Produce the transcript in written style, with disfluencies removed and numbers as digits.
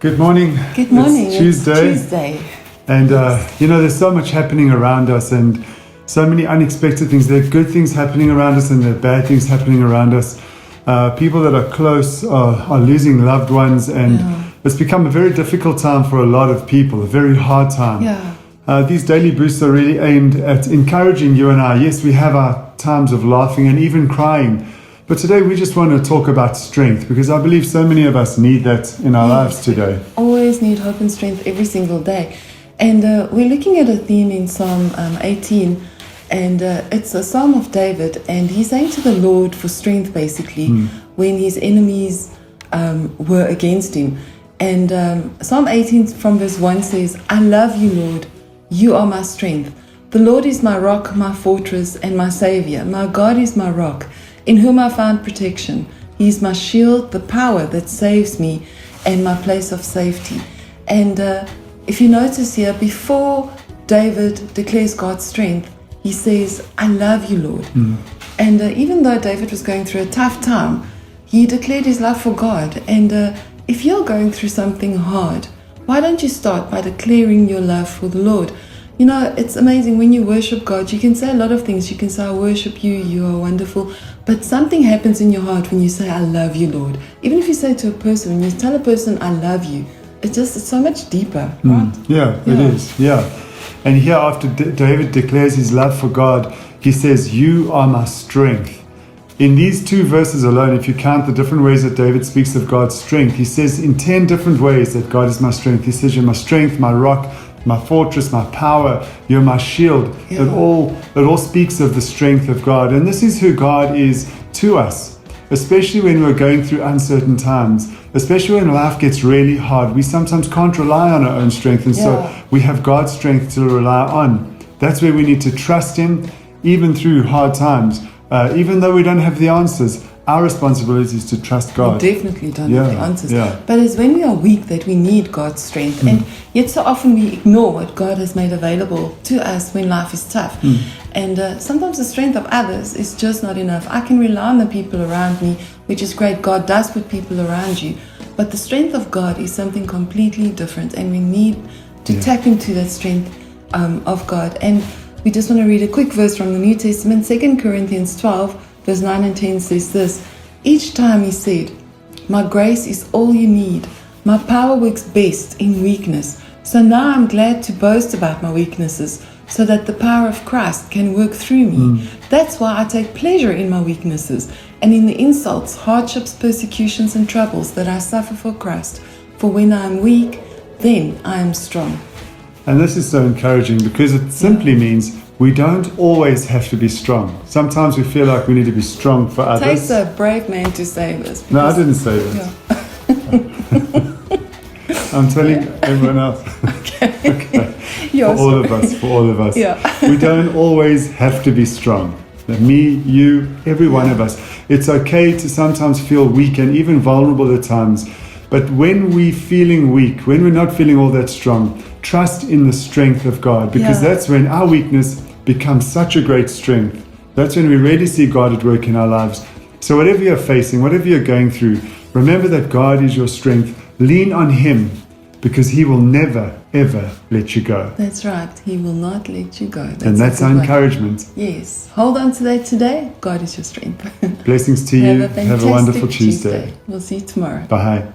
Good morning. Good morning. It's Tuesday. It's Tuesday. And, there's so much happening around us and so many unexpected things. There are good things happening around us and there are bad things happening around us. People that are close are losing loved ones, and it's become a very difficult time for a lot of people, a very hard time. These daily boosts are really aimed at encouraging you and I. Yes, we have our times of laughing and even crying. But today we just want to talk about strength, because I believe so many of us need that in our lives today. Always need hope and strength every single day. And we're looking at a theme in Psalm 18, and it's a Psalm of David, and he's saying to the Lord for strength, basically, when his enemies were against him. And Psalm 18 from verse 1 says, I love you, Lord, you are my strength. The Lord is my rock, my fortress, and my savior. My God is my rock, in whom I found protection. He is my shield, the power that saves me, and my place of safety. And if you notice here, before David declares God's strength, he says, I love you, Lord. And even though David was going through a tough time, he declared his love for God. And if you're going through something hard, why don't you start by declaring your love for the Lord? You know, it's amazing when you worship God, you can say a lot of things. You can say, I worship you, you are wonderful. But something happens in your heart when you say, I love you, Lord. Even if you say to a person, when you tell a person, I love you, it's so much deeper, right? Yeah, it is, And here after David declares his love for God, he says, you are my strength. In these two verses alone, if you count the different ways that David speaks of God's strength, he says in 10 different ways that God is my strength. He says, you're my strength, my rock, my fortress, my power, you're my shield. It all speaks of the strength of God. And this is who God is to us, especially when we're going through uncertain times, especially when life gets really hard. We sometimes can't rely on our own strength, and so we have God's strength to rely on. That's where we need to trust Him, even through hard times. Even though we don't have the answers, our responsibility is to trust God. We definitely don't have the answers. Yeah. But it's when we are weak that we need God's strength. And yet so often we ignore what God has made available to us when life is tough. And sometimes the strength of others is just not enough. I can rely on the people around me, which is great. God does put people around you. But the strength of God is something completely different. And we need to tap into that strength of God. And we just want to read a quick verse from the New Testament. 2 Corinthians 12, verse 9 and 10 says this. Each time he said, my grace is all you need. My power works best in weakness. So now I'm glad to boast about my weaknesses, so that the power of Christ can work through me. That's why I take pleasure in my weaknesses and in the insults, hardships, persecutions, and troubles that I suffer for Christ. For when I am weak, then I am strong. And this is so encouraging, because it simply means we don't always have to be strong. Sometimes we feel like we need to be strong for others. It takes a brave man to say this. No, I didn't say this. I'm telling everyone else. Okay. For all of us. We don't always have to be strong. Me, you, every one of us. It's okay to sometimes feel weak and even vulnerable at times. But when we're feeling weak, when we're not feeling all that strong, trust in the strength of God, because that's when our weakness becomes such a great strength. That's when we really see God at work in our lives. So whatever you're facing, whatever you're going through, remember that God is your strength. Lean on Him, because He will never, ever let you go. That's right. He will not let you go. And that's our encouragement. Yes. Hold on to that today. God is your strength. Blessings to you. Have a wonderful Tuesday. We'll see you tomorrow. Bye.